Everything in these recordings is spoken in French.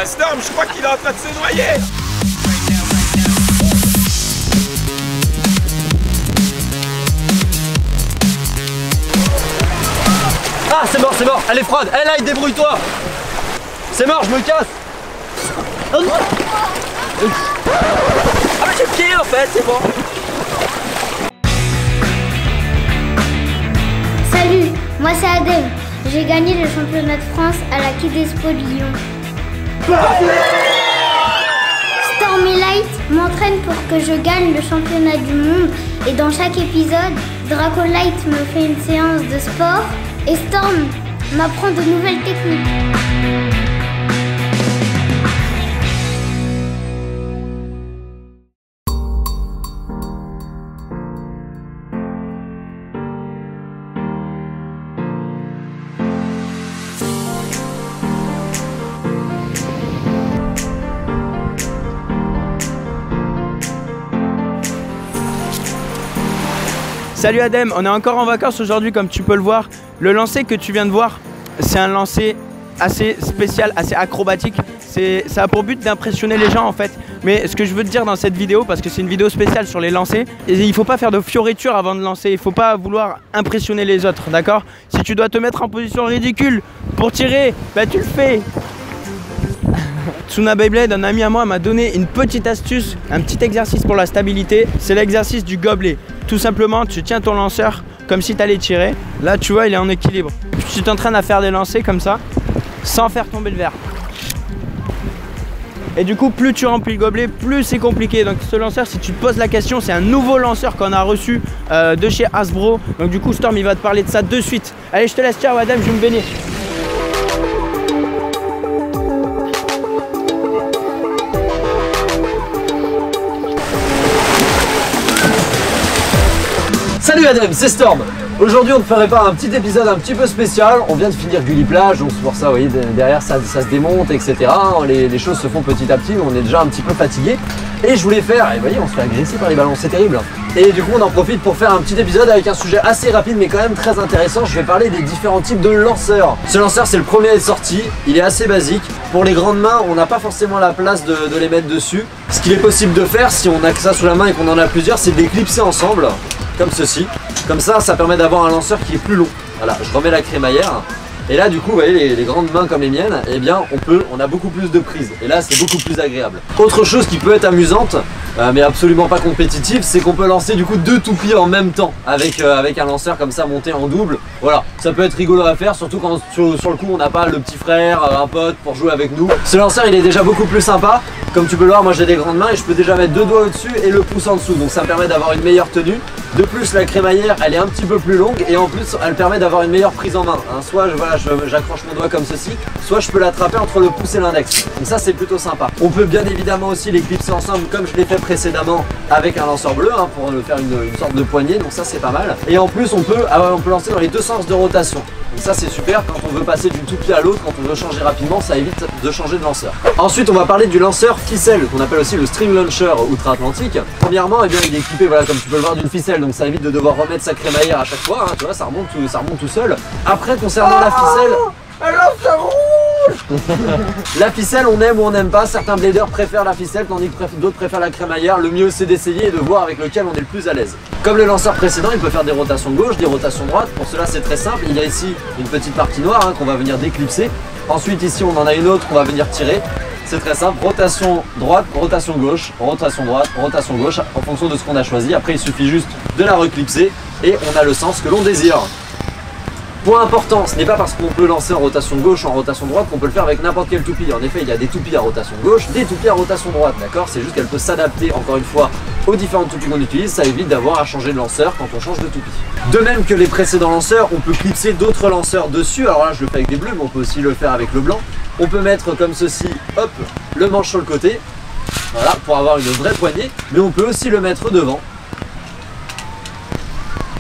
Storm, je crois qu'il est en train de se noyer. Ah, c'est mort, elle est froide. Elle aille, débrouille-toi. C'est mort, je me casse. Ah mais j'ai le pied en fait, c'est bon. Salut, moi c'est Adem. J'ai gagné le championnat de France à la Kids Expo de Lyon. Stormy Light m'entraîne pour que je gagne le championnat du monde et dans chaque épisode, Draco Light me fait une séance de sport et Storm m'apprend de nouvelles techniques. Salut Adem, on est encore en vacances aujourd'hui comme tu peux le voir. Le lancer que tu viens de voir, c'est un lancer assez spécial, assez acrobatique. Ça a pour but d'impressionner les gens en fait. Mais ce que je veux te dire dans cette vidéo, parce que c'est une vidéo spéciale sur les lancers, il ne faut pas faire de fioritures avant de lancer. Il ne faut pas vouloir impressionner les autres, d'accord? Si tu dois te mettre en position ridicule pour tirer, bah tu le fais. Tsuna Beyblade, un ami à moi, m'a donné une petite astuce, un petit exercice pour la stabilité. C'est l'exercice du gobelet. Tout simplement, tu tiens ton lanceur comme si tu allais tirer. Là, tu vois, il est en équilibre. Tu t'entraînes à faire des lancers comme ça, sans faire tomber le verre. Et du coup, plus tu remplis le gobelet, plus c'est compliqué. Donc ce lanceur, si tu te poses la question, c'est un nouveau lanceur qu'on a reçu de chez Hasbro. Donc du coup, Storm, il va te parler de ça de suite. Allez, je te laisse, ciao Adam, je vais me baigner. Salut Adem, c'est Storm. Aujourd'hui on te prépare un petit épisode un petit peu spécial. On vient de finir Gulli Plage, donc c'est pour ça, vous voyez, derrière ça se démonte, etc. Les choses se font petit à petit, on est déjà un petit peu fatigué. Et je voulais faire, et vous voyez, on se fait agresser par les ballons, c'est terrible. Et du coup on en profite pour faire un petit épisode avec un sujet assez rapide mais quand même très intéressant. Je vais parler des différents types de lanceurs. Ce lanceur c'est le premier à être sorti, il est assez basique. Pour les grandes mains, on n'a pas forcément la place de les mettre dessus. Ce qu'il est possible de faire si on a que ça sous la main et qu'on en a plusieurs, c'est de les clipser ensemble. Comme ceci, comme ça permet d'avoir un lanceur qui est plus long. Voilà, je remets la crémaillère. Et là du coup, vous voyez, les grandes mains comme les miennes, eh bien on a beaucoup plus de prise. Et là c'est beaucoup plus agréable. Autre chose qui peut être amusante, mais absolument pas compétitive, c'est qu'on peut lancer du coup 2 toupies en même temps avec un lanceur comme ça monté en double. Voilà, ça peut être rigolo à faire, surtout quand sur le coup on n'a pas le petit frère, un pote pour jouer avec nous. Ce lanceur il est déjà beaucoup plus sympa. Comme tu peux le voir, moi j'ai des grandes mains et je peux déjà mettre 2 doigts au-dessus et le pouce en dessous. Donc ça me permet d'avoir une meilleure tenue. De plus, la crémaillère elle est un petit peu plus longue et en plus elle permet d'avoir une meilleure prise en main. Hein, soit j'accroche mon doigt comme ceci, soit je peux l'attraper entre le pouce et l'index. Donc ça c'est plutôt sympa. On peut bien évidemment aussi les clipser ensemble comme je l'ai fait précédemment avec un lanceur bleu hein, pour faire une sorte de poignée. Donc ça c'est pas mal. Et en plus on peut lancer dans les 2 sens de rotation. Donc ça c'est super quand on veut passer d'une toupie à l'autre, quand on veut changer rapidement, ça évite de changer de lanceur. Ensuite on va parler du lanceur ficelle qu'on appelle aussi le string launcher outre-Atlantique. Premièrement eh bien, il est équipé voilà, comme tu peux le voir d'une ficelle, donc ça évite de devoir remettre sa crémaillère à chaque fois, hein, tu vois ça remonte tout seul. Après concernant la ficelle... Un lanceur rouge. La ficelle on aime ou on n'aime pas, certains bladers préfèrent la ficelle tandis que d'autres préfèrent la crémaillère. Le mieux c'est d'essayer et de voir avec lequel on est le plus à l'aise. Comme le lanceur précédent, il peut faire des rotations gauche, des rotations droite. Pour cela c'est très simple, il y a ici une petite partie noire hein, qu'on va venir déclipser. Ensuite ici on en a une autre qu'on va venir tirer. C'est très simple, rotation droite, rotation gauche, rotation droite, rotation gauche en fonction de ce qu'on a choisi. Après il suffit juste de la reclipser et on a le sens que l'on désire. Point important, ce n'est pas parce qu'on peut lancer en rotation gauche ou en rotation droite qu'on peut le faire avec n'importe quelle toupie. En effet, il y a des toupies à rotation gauche, des toupies à rotation droite, d'accord? C'est juste qu'elle peut s'adapter, encore une fois, aux différentes toupies qu'on utilise. Ça évite d'avoir à changer de lanceur quand on change de toupie. De même que les précédents lanceurs, on peut clipser d'autres lanceurs dessus. Alors là, je le fais avec des bleus, mais on peut aussi le faire avec le blanc. On peut mettre comme ceci, hop, le manche sur le côté, voilà, pour avoir une vraie poignée. Mais on peut aussi le mettre devant.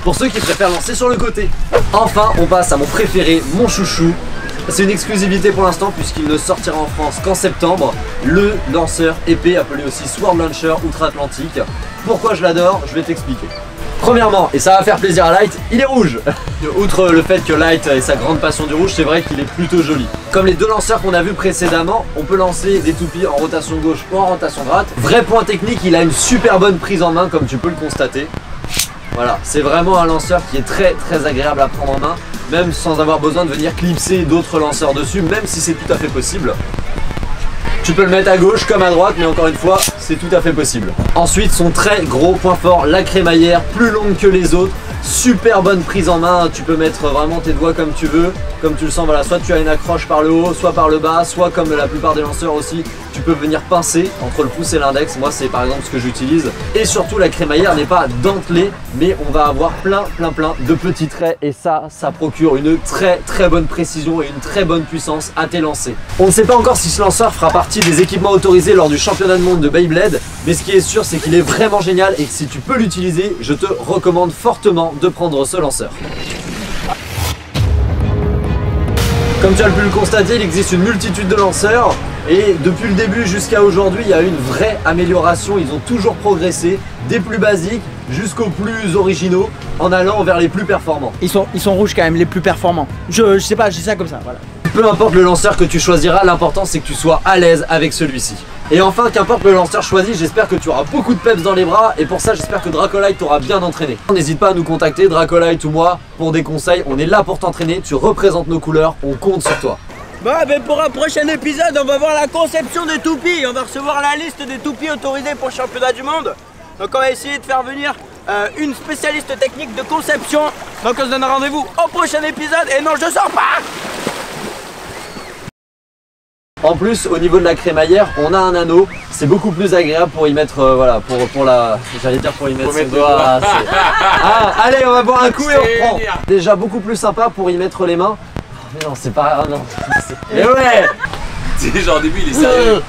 Pour ceux qui préfèrent lancer sur le côté. Enfin, on passe à mon préféré, mon chouchou. C'est une exclusivité pour l'instant puisqu'il ne sortira en France qu'en septembre. Le lanceur épée, appelé aussi Sword Launcher outre-Atlantique. Pourquoi je l'adore? Je vais t'expliquer. Premièrement, et ça va faire plaisir à Light, il est rouge. Outre le fait que Light ait sa grande passion du rouge, c'est vrai qu'il est plutôt joli. Comme les deux lanceurs qu'on a vus précédemment, on peut lancer des toupies en rotation gauche ou en rotation droite. Vrai point technique, il a une super bonne prise en main comme tu peux le constater. Voilà, c'est vraiment un lanceur qui est très agréable à prendre en main, même sans avoir besoin de venir clipser d'autres lanceurs dessus, même si c'est tout à fait possible. Tu peux le mettre à gauche comme à droite, mais encore une fois, c'est tout à fait possible. Ensuite, son très gros point fort, la crémaillère, plus longue que les autres. Super bonne prise en main, tu peux mettre vraiment tes doigts comme tu veux, comme tu le sens, voilà, soit tu as une accroche par le haut, soit par le bas, soit comme la plupart des lanceurs aussi, tu peux venir pincer entre le pouce et l'index, moi c'est par exemple ce que j'utilise. Et surtout la crémaillère n'est pas dentelée, mais on va avoir plein de petits traits et ça procure une très bonne précision et une très bonne puissance à tes lancers. On ne sait pas encore si ce lanceur fera partie des équipements autorisés lors du championnat du monde de Beyblade, mais ce qui est sûr c'est qu'il est vraiment génial et que si tu peux l'utiliser, je te recommande fortement de prendre ce lanceur. Comme tu as pu le constater, il existe une multitude de lanceurs et depuis le début jusqu'à aujourd'hui, il y a une vraie amélioration. Ils ont toujours progressé, des plus basiques jusqu'aux plus originaux, en allant vers les plus performants. Ils sont rouges quand même, les plus performants. Je sais pas, je dis ça comme ça, voilà. Peu importe le lanceur que tu choisiras, l'important c'est que tu sois à l'aise avec celui-ci. Et enfin, qu'importe le lanceur choisi, j'espère que tu auras beaucoup de peps dans les bras et pour ça j'espère que Dracolite t'aura bien entraîné. N'hésite pas à nous contacter, Dracolite ou moi, pour des conseils. On est là pour t'entraîner, tu représentes nos couleurs, on compte sur toi. Bon, ben pour un prochain épisode, on va voir la conception des toupies. On va recevoir la liste des toupies autorisées pour le championnat du monde. Donc on va essayer de faire venir une spécialiste technique de conception. Donc on se donne rendez-vous au prochain épisode. Et non, je sors pas. En plus, au niveau de la crémaillère, on a un anneau. C'est beaucoup plus agréable pour y mettre, voilà, pour la... J'allais dire pour y mettre son doigt. Ah, allez, on va boire un coup et on reprend. Déjà beaucoup plus sympa pour y mettre les mains. Mais non, c'est pas... non. Et ouais. C'est genre au début il est sérieux.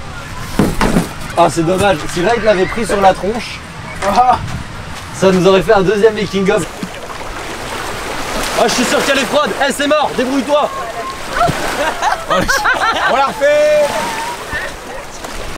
Ah, c'est dommage. Si Light l'avait pris sur la tronche, ça nous aurait fait un deuxième making of. Ah, je suis sûr qu'elle est froide. Eh, c'est mort, débrouille-toi. On la refait.